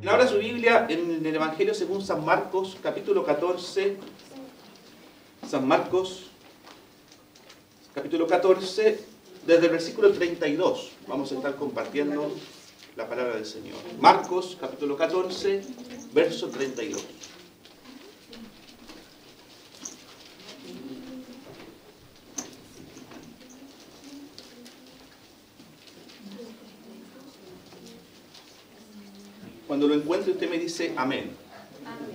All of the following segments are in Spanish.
Abra su Biblia en el Evangelio según San Marcos, capítulo 14. San Marcos, capítulo 14, desde el versículo 32. Vamos a estar compartiendo la palabra del Señor. Marcos, capítulo 14, verso 32. Cuando lo encuentre usted me dice amén.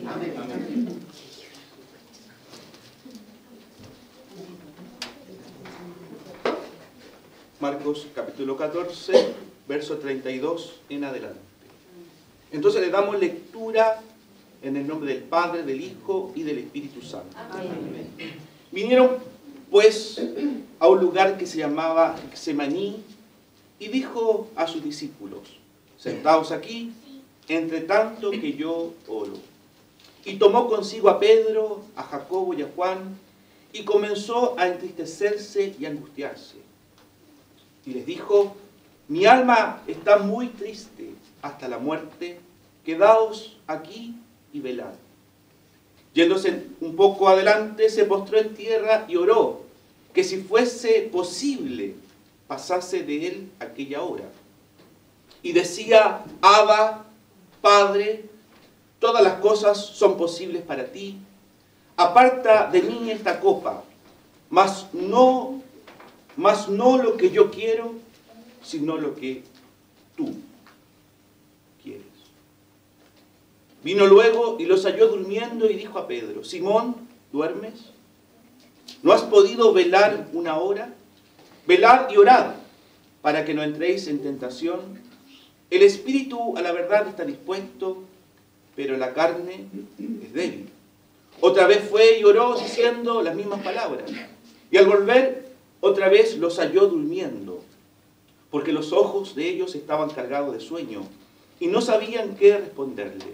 Amén. Amén. Marcos capítulo 14, verso 32 en adelante. Entonces le damos lectura en el nombre del Padre, del Hijo y del Espíritu Santo. Amén. Vinieron pues a un lugar que se llamaba Getsemaní y dijo a sus discípulos: sentaos aquí, entre tanto que yo oro. Y tomó consigo a Pedro, a Jacobo y a Juan, y comenzó a entristecerse y a angustiarse. Y les dijo: mi alma está muy triste hasta la muerte, quedaos aquí y velad. Yéndose un poco adelante, se postró en tierra y oró, que si fuese posible, pasase de él aquella hora. Y decía: Abba, Padre, todas las cosas son posibles para ti. Aparta de mí esta copa, mas no lo que yo quiero, sino lo que tú quieres. Vino luego y los halló durmiendo y dijo a Pedro: Simón, ¿duermes? ¿No has podido velar una hora? Velad y orad, para que no entréis en tentación. El espíritu a la verdad está dispuesto, pero la carne es débil. Otra vez fue y oró diciendo las mismas palabras. Y al volver, otra vez los halló durmiendo, porque los ojos de ellos estaban cargados de sueño y no sabían qué responderle.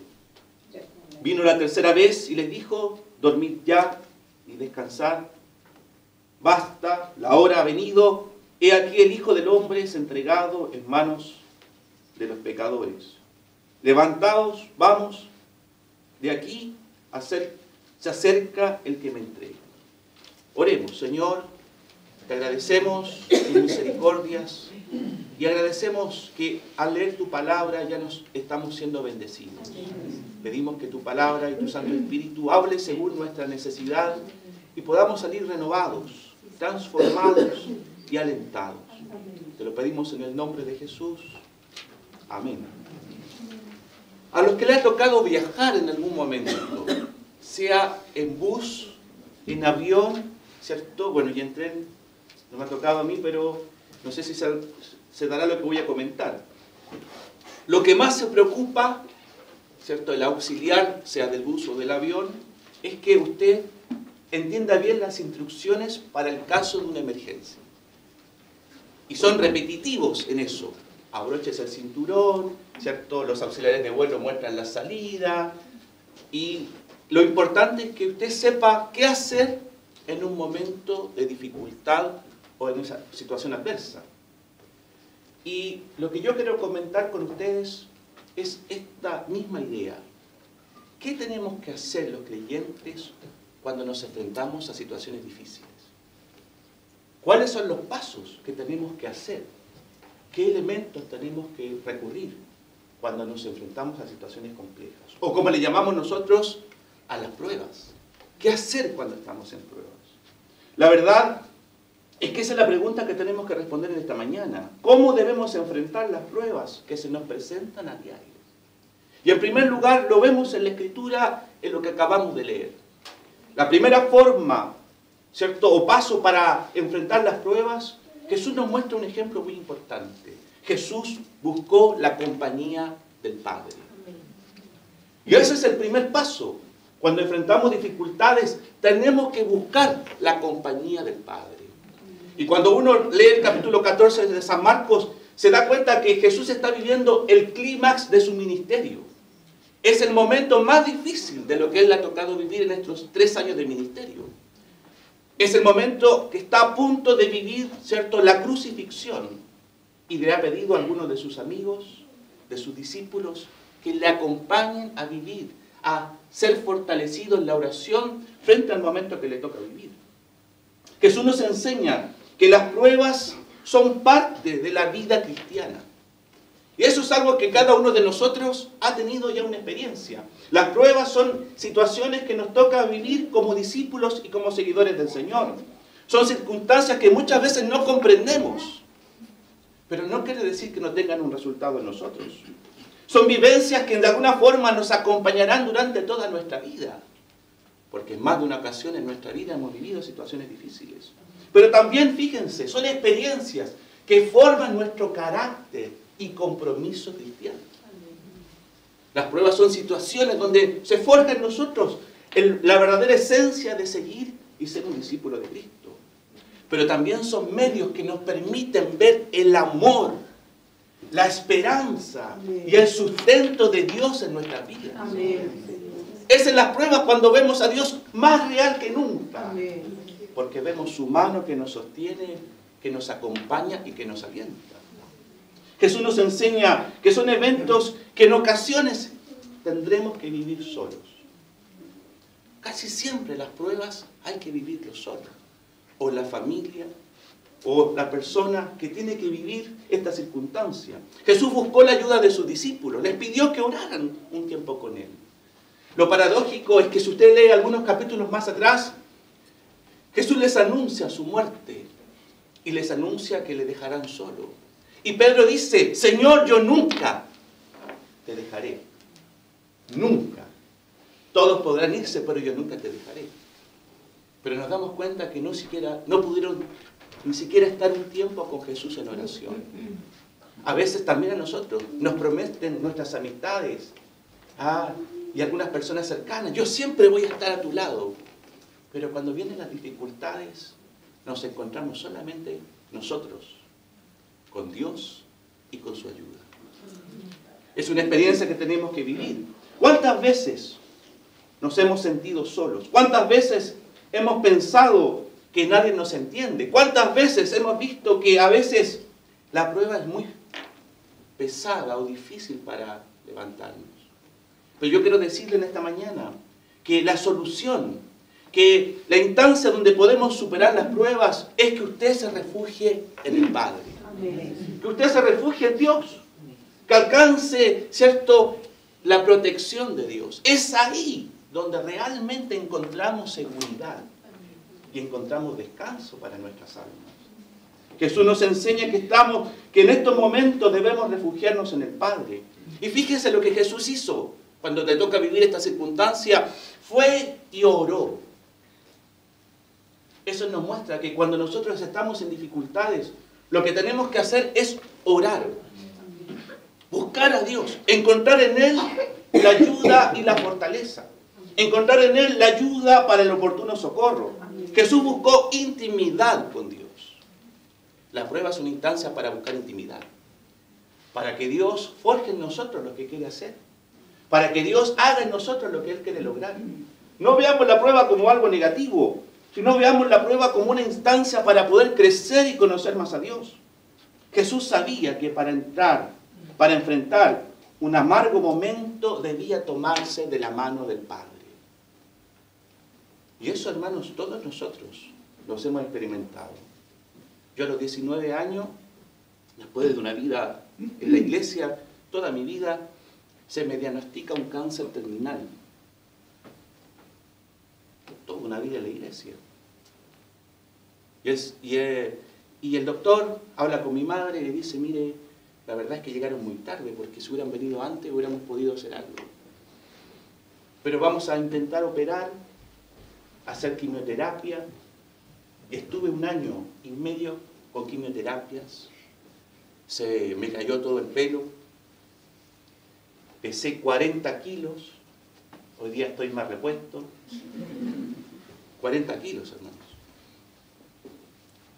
Vino la tercera vez y les dijo: dormid ya y descansad. Basta, la hora ha venido. He aquí el Hijo del Hombre es entregado en manos de los pecadores. Levantaos, vamos, de aquí se acerca el que me entrega. Oremos. Señor, te agradecemos tus misericordias y agradecemos que al leer tu palabra ya nos estamos siendo bendecidos. Pedimos que tu palabra y tu Santo Espíritu hable según nuestra necesidad y podamos salir renovados, transformados y alentados. Te lo pedimos en el nombre de Jesús. Amén. A los que le ha tocado viajar en algún momento, sea en bus, en avión, ¿cierto? Bueno, y en tren no me ha tocado a mí, pero no sé si se dará lo que voy a comentar. Lo que más se preocupa, ¿cierto?, el auxiliar, sea del bus o del avión, es que usted entienda bien las instrucciones para el caso de una emergencia. Y son repetitivos en eso. Abróchese el cinturón, ¿cierto? Los auxiliares de vuelo muestran la salida. Y lo importante es que usted sepa qué hacer en un momento de dificultad o en esa situación adversa. Y lo que yo quiero comentar con ustedes es esta misma idea. ¿Qué tenemos que hacer los creyentes cuando nos enfrentamos a situaciones difíciles? ¿Cuáles son los pasos que tenemos que hacer? ¿Qué elementos tenemos que recurrir cuando nos enfrentamos a situaciones complejas? O como le llamamos nosotros, a las pruebas. ¿Qué hacer cuando estamos en pruebas? La verdad es que esa es la pregunta que tenemos que responder en esta mañana. ¿Cómo debemos enfrentar las pruebas que se nos presentan a diario? Y en primer lugar lo vemos en la Escritura, en lo que acabamos de leer. La primera forma, ¿cierto?, o paso para enfrentar las pruebas, Jesús nos muestra un ejemplo muy importante. Jesús buscó la compañía del Padre. Y ese es el primer paso. Cuando enfrentamos dificultades, tenemos que buscar la compañía del Padre. Y cuando uno lee el capítulo 14 de San Marcos, se da cuenta que Jesús está viviendo el clímax de su ministerio. Es el momento más difícil de lo que Él le ha tocado vivir en estos 3 años de ministerio. Es el momento que está a punto de vivir, ¿cierto?, la crucifixión. Y le ha pedido a algunos de sus amigos, de sus discípulos, que le acompañen a vivir, a ser fortalecido en la oración frente al momento que le toca vivir. Jesús nos enseña que las pruebas son parte de la vida cristiana. Y eso es algo que cada uno de nosotros ha tenido ya una experiencia. Las pruebas son situaciones que nos toca vivir como discípulos y como seguidores del Señor. Son circunstancias que muchas veces no comprendemos, pero no quiere decir que no tengan un resultado en nosotros. Son vivencias que de alguna forma nos acompañarán durante toda nuestra vida, porque en más de una ocasión en nuestra vida hemos vivido situaciones difíciles. Pero también, fíjense, son experiencias que forman nuestro carácter y compromiso cristiano. Las pruebas son situaciones donde se forja en nosotros la verdadera esencia de seguir y ser un discípulo de Cristo. Pero también son medios que nos permiten ver el amor, la esperanza y el sustento de Dios en nuestras vidas. Es en las pruebas cuando vemos a Dios más real que nunca. Porque vemos su mano que nos sostiene, que nos acompaña y que nos alienta. Jesús nos enseña que son eventos que en ocasiones tendremos que vivir solos. Casi siempre las pruebas hay que vivirlos solos. O la familia, o la persona que tiene que vivir esta circunstancia. Jesús buscó la ayuda de sus discípulos, les pidió que oraran un tiempo con Él. Lo paradójico es que si usted lee algunos capítulos más atrás, Jesús les anuncia su muerte y les anuncia que le dejarán solo. Y Pedro dice, Señor, yo nunca te dejaré. Nunca. Todos podrán irse, pero yo nunca te dejaré. Pero nos damos cuenta que no pudieron ni siquiera estar un tiempo con Jesús en oración. A veces también a nosotros nos prometen nuestras amistades y algunas personas cercanas, yo siempre voy a estar a tu lado. Pero cuando vienen las dificultades, nos encontramos solamente nosotros, con Dios y con su ayuda. Es una experiencia que tenemos que vivir. ¿Cuántas veces nos hemos sentido solos? ¿Cuántas veces hemos pensado que nadie nos entiende? ¿Cuántas veces hemos visto que a veces la prueba es muy pesada o difícil para levantarnos? Pero yo quiero decirle en esta mañana que la solución, que la instancia donde podemos superar las pruebas es que usted se refugie en el Padre. Amén. Que usted se refugie en Dios. Que alcance, ¿cierto?, la protección de Dios. Es ahí donde realmente encontramos seguridad y encontramos descanso para nuestras almas. Jesús nos enseña que en estos momentos debemos refugiarnos en el Padre. Y fíjese lo que Jesús hizo cuando te toca vivir esta circunstancia. Fue y oró. Eso nos muestra que cuando nosotros estamos en dificultades, lo que tenemos que hacer es orar. Buscar a Dios. Encontrar en Él la ayuda y la fortaleza. Encontrar en Él la ayuda para el oportuno socorro. Jesús buscó intimidad con Dios. La prueba es una instancia para buscar intimidad. Para que Dios forje en nosotros lo que quiere hacer. Para que Dios haga en nosotros lo que Él quiere lograr. No veamos la prueba como algo negativo, sino veamos la prueba como una instancia para poder crecer y conocer más a Dios. Jesús sabía que para enfrentar un amargo momento debía tomarse de la mano del Padre. Y eso, hermanos, todos nosotros los hemos experimentado. Yo a los 19 años, después de una vida en la iglesia, toda mi vida, se me diagnostica un cáncer terminal. Toda una vida en la iglesia. Y el doctor habla con mi madre y le dice, mire, la verdad es que llegaron muy tarde, porque si hubieran venido antes hubiéramos podido hacer algo. Pero vamos a intentar operar, hacer quimioterapia. Estuve 1 año y medio con quimioterapias. Se me cayó todo el pelo. Pesé 40 kilos. Hoy día estoy más repuesto. 40 kilos, hermanos.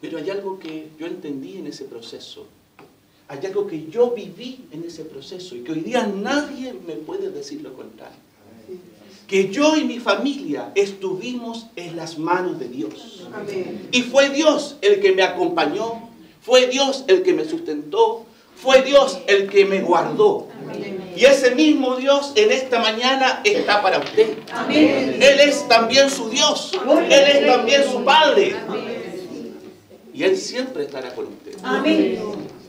Pero hay algo que yo entendí en ese proceso. Hay algo que yo viví en ese proceso y que hoy día nadie me puede decir lo contrario. Que yo y mi familia estuvimos en las manos de Dios. Amén. Y fue Dios el que me acompañó, fue Dios el que me sustentó, fue Dios el que me guardó. Amén. Y ese mismo Dios en esta mañana está para usted. Amén. Él es también su Dios. Él es también su Padre. Y Él siempre estará con usted. Amén.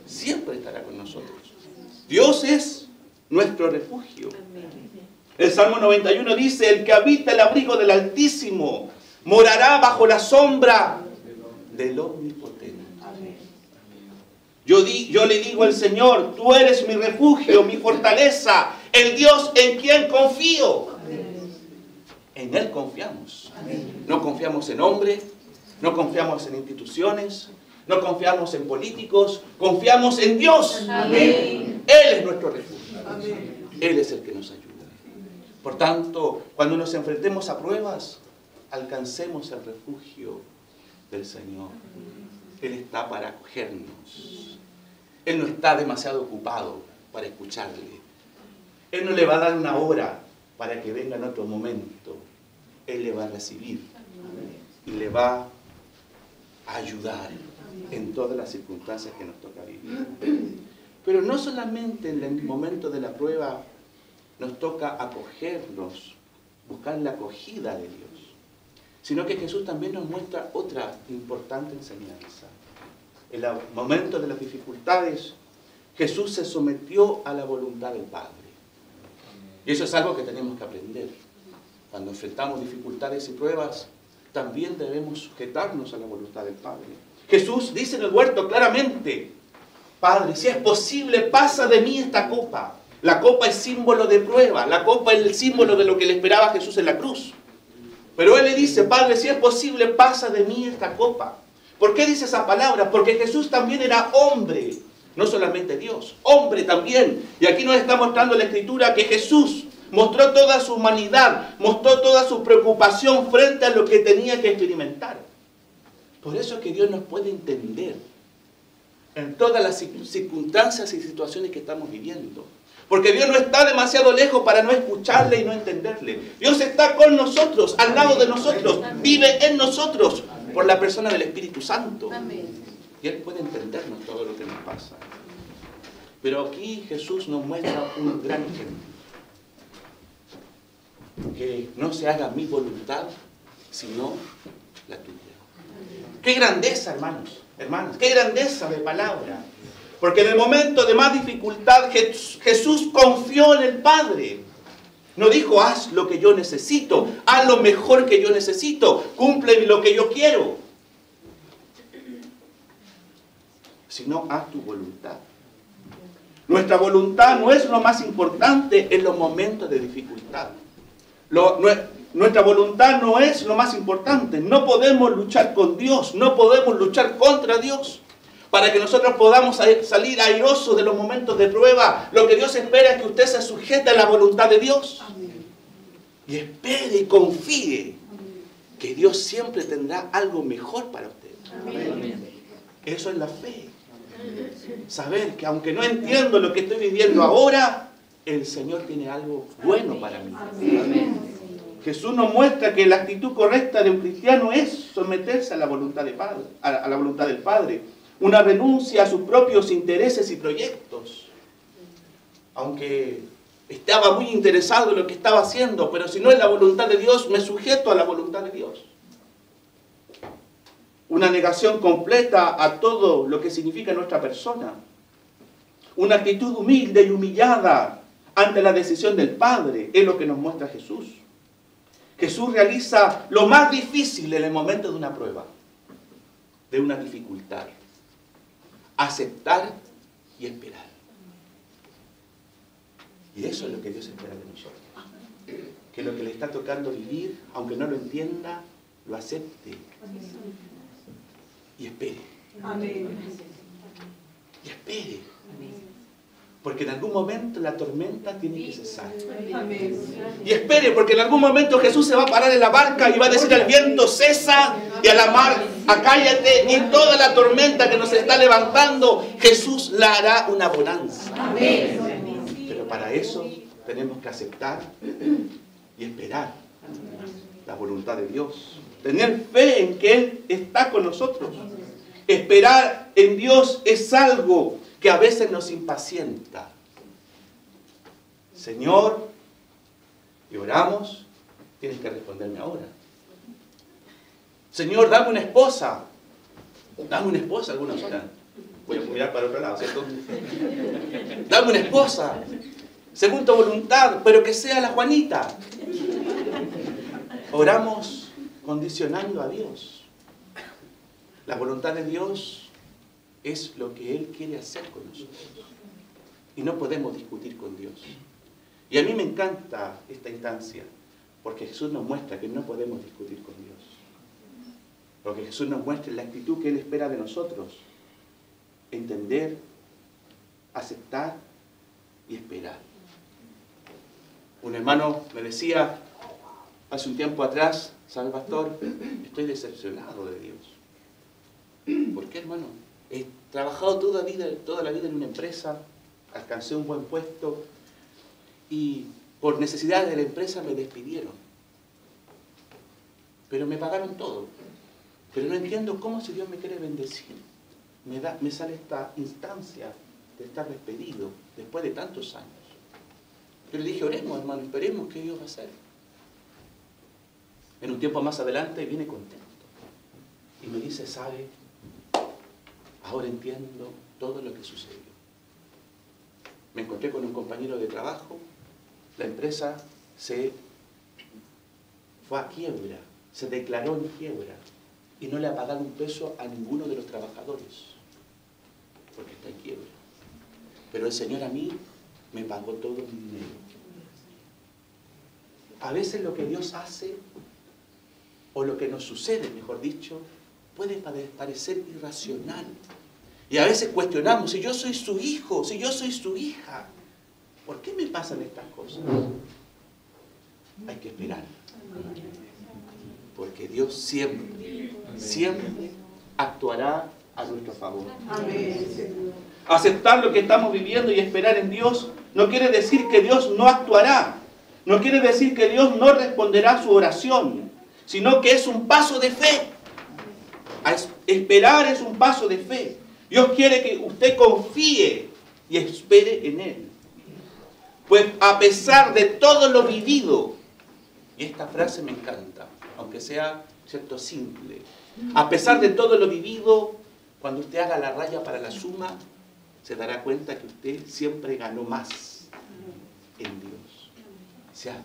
Siempre estará con nosotros. Dios es nuestro refugio. El Salmo 91 dice: el que habita el abrigo del Altísimo morará bajo la sombra del Omnipotente. Yo le digo al Señor: tú eres mi refugio, mi fortaleza, el Dios en quien confío. En Él confiamos. No confiamos en hombres, no confiamos en instituciones, no confiamos en políticos, confiamos en Dios. Amén. Él es nuestro refugio. Amén. Él es el que nos ayuda. Por tanto, cuando nos enfrentemos a pruebas, alcancemos el refugio del Señor. Él está para acogernos. Él no está demasiado ocupado para escucharle. Él no le va a dar una hora para que venga en otro momento. Él le va a recibir y le va a ayudar en todas las circunstancias que nos toca vivir. Pero no solamente en el momento de la prueba nos toca acogernos, buscar la acogida de Dios, sino que Jesús también nos muestra otra importante enseñanza. En el momento de las dificultades, Jesús se sometió a la voluntad del Padre. Y eso es algo que tenemos que aprender. Cuando enfrentamos dificultades y pruebas, también debemos sujetarnos a la voluntad del Padre. Jesús dice en el huerto claramente: Padre, si es posible, pasa de mí esta copa. La copa es símbolo de prueba. La copa es el símbolo de lo que le esperaba a Jesús en la cruz. Pero Él le dice: Padre, si es posible, pasa de mí esta copa. ¿Por qué dice esa palabra? Porque Jesús también era hombre. No solamente Dios, hombre también. Y aquí nos está mostrando la Escritura que Jesús mostró toda su humanidad, mostró toda su preocupación frente a lo que tenía que experimentar. Por eso es que Dios nos puede entender en todas las circunstancias y situaciones que estamos viviendo. Porque Dios no está demasiado lejos para no escucharle y no entenderle. Dios está con nosotros, al lado de nosotros, vive en nosotros por la persona del Espíritu Santo. Y Él puede entendernos todo lo que nos pasa. Pero aquí Jesús nos muestra un gran ejemplo. Que no se haga mi voluntad, sino la tuya. ¡Qué grandeza, hermanos! Hermanas, ¡qué grandeza de palabra! Porque en el momento de más dificultad, Jesús confió en el Padre. No dijo: haz lo que yo necesito, haz lo mejor que yo necesito, cumple lo que yo quiero. Sino haz tu voluntad. Nuestra voluntad no es lo más importante en los momentos de dificultad. Nuestra voluntad no es lo más importante. No podemos luchar con Dios, no podemos luchar contra Dios. Para que nosotros podamos salir airosos de los momentos de prueba, lo que Dios espera es que usted se sujete a la voluntad de Dios. Y espere y confíe que Dios siempre tendrá algo mejor para usted. Eso es la fe. Saber que aunque no entiendo lo que estoy viviendo ahora, el Señor tiene algo bueno para mí. Jesús nos muestra que la actitud correcta de un cristiano es someterse a la voluntad del Padre, a la voluntad del Padre. Una renuncia a sus propios intereses y proyectos. Aunque estaba muy interesado en lo que estaba haciendo, pero si no es la voluntad de Dios, me sujeto a la voluntad de Dios. Una negación completa a todo lo que significa nuestra persona. Una actitud humilde y humillada ante la decisión del Padre es lo que nos muestra Jesús. Jesús realiza lo más difícil en el momento de una prueba, de una dificultad. Aceptar y esperar. Y eso es lo que Dios espera de nosotros. Que lo que le está tocando vivir, aunque no lo entienda, lo acepte. Y espere. Amén. Y espere. Porque en algún momento la tormenta tiene que cesar. Amén. Y espere, porque en algún momento Jesús se va a parar en la barca y va a decir al viento: cesa, y a la mar: acállate. Y toda la tormenta que nos está levantando, Jesús la hará una bonanza. Amén. Pero para eso tenemos que aceptar y esperar la voluntad de Dios. Tener fe en que Él está con nosotros. Esperar en Dios es algo que a veces nos impacienta. Señor, y oramos, tienes que responderme ahora. Señor, dame una esposa. Dame una esposa, algunas oran. Voy a mirar para otro lado, ¿cierto? Dame una esposa, según tu voluntad, pero que sea la Juanita. Oramos condicionando a Dios. La voluntad de Dios es lo que Él quiere hacer con nosotros. Y no podemos discutir con Dios. Y a mí me encanta esta instancia, porque Jesús nos muestra que no podemos discutir con Dios. Porque Jesús nos muestra la actitud que Él espera de nosotros. Entender, aceptar y esperar. Un hermano me decía hace un tiempo atrás, ¿sabe, pastor? Estoy decepcionado de Dios. ¿Por qué, hermano? He trabajado toda la vida en una empresa, alcancé un buen puesto y por necesidades de la empresa me despidieron. Pero me pagaron todo. Pero no entiendo cómo, si Dios me quiere bendecir, me sale esta instancia de estar despedido después de tantos años. Yo le dije, oremos, hermano, esperemos qué Dios va a hacer. En un tiempo más adelante viene contento y me dice, ¿sabe? Ahora entiendo todo lo que sucedió. Me encontré con un compañero de trabajo, la empresa se fue a quiebra, se declaró en quiebra y no le ha pagado un peso a ninguno de los trabajadores, porque está en quiebra. Pero el Señor a mí me pagó todo mi dinero. A veces lo que Dios hace, o lo que nos sucede, mejor dicho, puede parecer irracional. Y a veces cuestionamos, si yo soy su hijo, si yo soy su hija, ¿por qué me pasan estas cosas? Hay que esperar. Porque Dios siempre, siempre actuará a nuestro favor. Amén. Aceptar lo que estamos viviendo y esperar en Dios no quiere decir que Dios no actuará. No quiere decir que Dios no responderá a su oración, sino que es un paso de fe. Esperar es un paso de fe. Dios quiere que usted confíe y espere en Él. Pues a pesar de todo lo vivido, y esta frase me encanta, aunque sea, ¿cierto?, simple. A pesar de todo lo vivido, cuando usted haga la raya para la suma, se dará cuenta que usted siempre ganó más en Dios.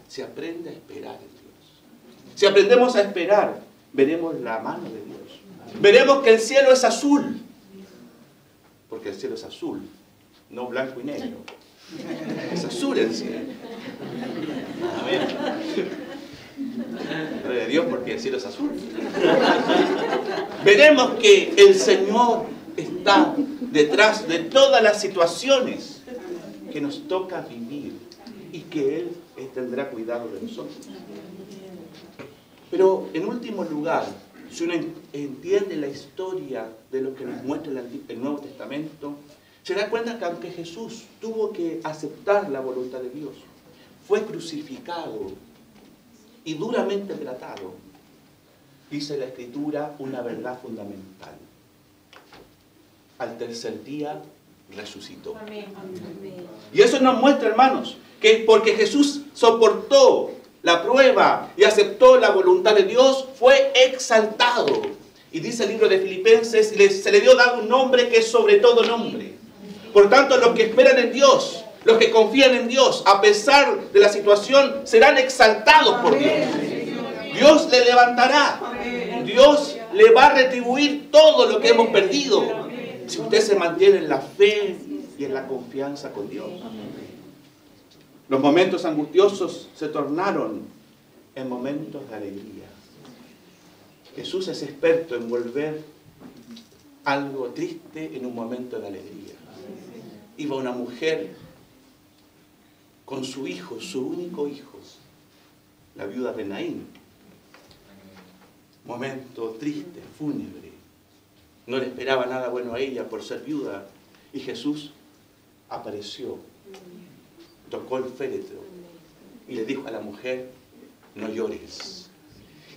Se aprende a esperar en Dios. Si aprendemos a esperar, veremos la mano de Dios. Veremos que el cielo es azul. Porque el cielo es azul, no blanco y negro. Es azul el cielo. Amén. Gloria a Dios, porque el cielo es azul. Veremos que el Señor está detrás de todas las situaciones que nos toca vivir y que Él tendrá cuidado de nosotros. Pero en último lugar, si uno entiende la historia de lo que nos muestra el Nuevo Testamento, se da cuenta que aunque Jesús tuvo que aceptar la voluntad de Dios, fue crucificado y duramente tratado, dice la Escritura una verdad fundamental. Al tercer día resucitó. Amén. Y eso nos muestra, hermanos, que porque Jesús soportó la prueba y aceptó la voluntad de Dios, fue exaltado. Y dice el libro de Filipenses, se le dio dado un nombre que es sobre todo nombre. Por tanto, los que esperan en Dios, los que confían en Dios, a pesar de la situación, serán exaltados por Dios. Dios le levantará. Dios le va a retribuir todo lo que hemos perdido, si usted se mantiene en la fe y en la confianza con Dios. Los momentos angustiosos se tornaron en momentos de alegría. Jesús es experto en volver algo triste en un momento de alegría. Iba una mujer con su hijo, su único hijo, la viuda de Naín. Momento triste, fúnebre. No le esperaba nada bueno a ella por ser viuda. Y Jesús apareció, tocó el féretro y le dijo a la mujer, no llores.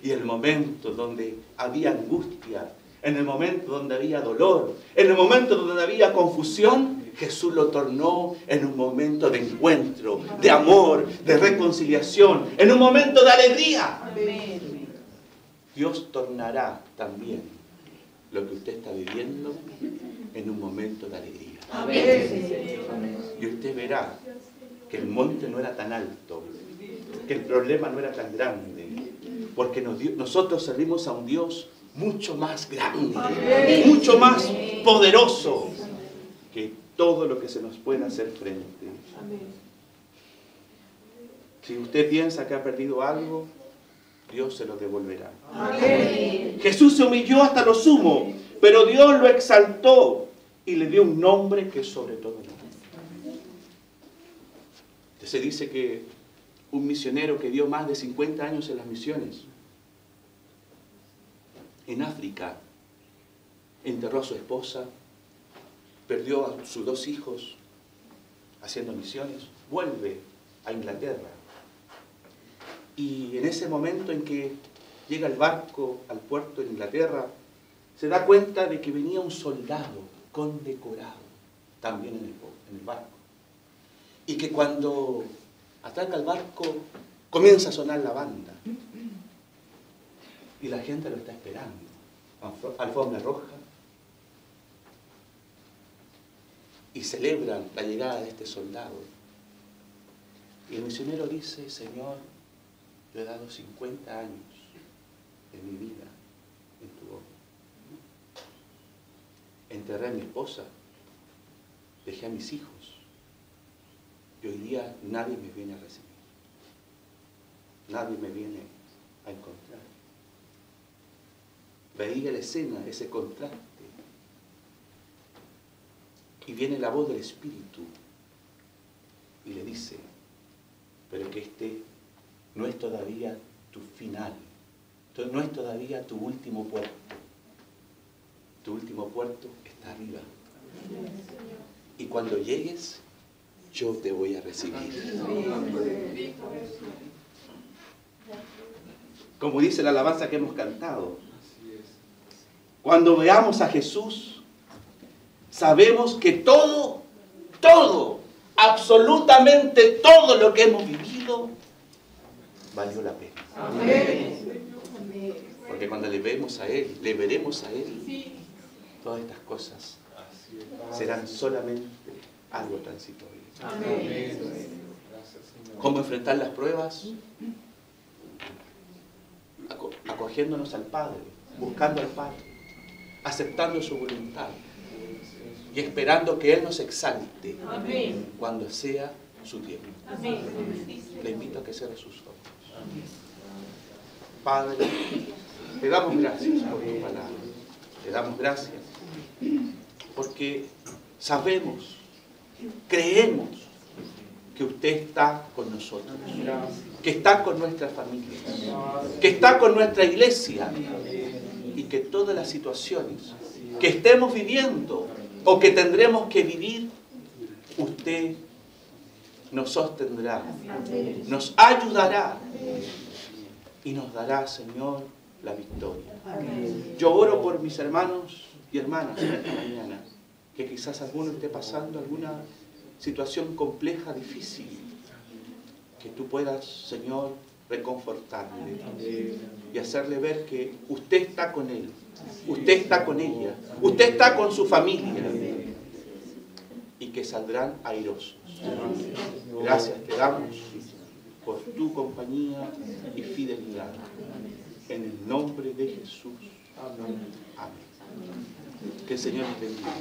Y el momento donde había angustia En el momento donde había dolor, en el momento donde había confusión, Jesús lo tornó en un momento de encuentro, de amor, de reconciliación, en un momento de alegría. Amén. Dios tornará también lo que usted está viviendo en un momento de alegría. Amén. Y usted verá que el monte no era tan alto, que el problema no era tan grande, porque nosotros servimos a un Dios mucho más grande, mucho más poderoso que todo lo que se nos pueda hacer frente. Si usted piensa que ha perdido algo, Dios se lo devolverá. Amén. Jesús se humilló hasta lo sumo, pero Dios lo exaltó y le dio un nombre que es sobre todo nombre. Se dice que un misionero que dio más de 50 años en las misiones, en África, enterró a su esposa, perdió a sus 2 hijos haciendo misiones, vuelve a Inglaterra. Y en ese momento en que llega el barco al puerto de Inglaterra, se da cuenta de que venía un soldado condecorado también en el barco. Y que cuando atraca el barco, comienza a sonar la banda. Y la gente lo está esperando. Alfombra roja. Y celebran la llegada de este soldado. Y el misionero dice: Señor, yo he dado 50 años de mi vida en tu obra. Enterré a mi esposa, dejé a mis hijos, y hoy día nadie me viene a recibir. Nadie me viene a encontrar. Veía la escena, ese contraste. Y viene la voz del Espíritu y le dice: pero que este no es todavía tu final, no es todavía tu último puerto. Tu último puerto está arriba. Y cuando llegues, yo te voy a recibir. Como dice la alabanza que hemos cantado, cuando veamos a Jesús, sabemos que todo, absolutamente todo lo que hemos vivido, valió la pena. Porque cuando le veremos a Él, todas estas cosas serán solamente algo transitorio. ¿Cómo enfrentar las pruebas? Acogiéndonos al Padre, buscando al Padre, aceptando su voluntad y esperando que Él nos exalte cuando sea su tiempo. Le invito a que cierre sus ojos. Padre, te damos gracias por tu palabra. Te damos gracias porque sabemos, creemos que usted está con nosotros, que está con nuestras familias, que está con nuestra iglesia y que todas las situaciones que estemos viviendo o que tendremos que vivir, usted nos sostendrá, nos ayudará y nos dará, Señor, la victoria. Yo oro por mis hermanos y hermanas esta mañana, que quizás alguno esté pasando alguna situación compleja, difícil, que tú puedas, Señor, reconfortarle y hacerle ver que usted está con él, usted está con ella, usted está con su familia y que saldrán airosos. Gracias te damos por tu compañía y fidelidad. En el nombre de Jesús. Amén. Que el Señor les bendiga.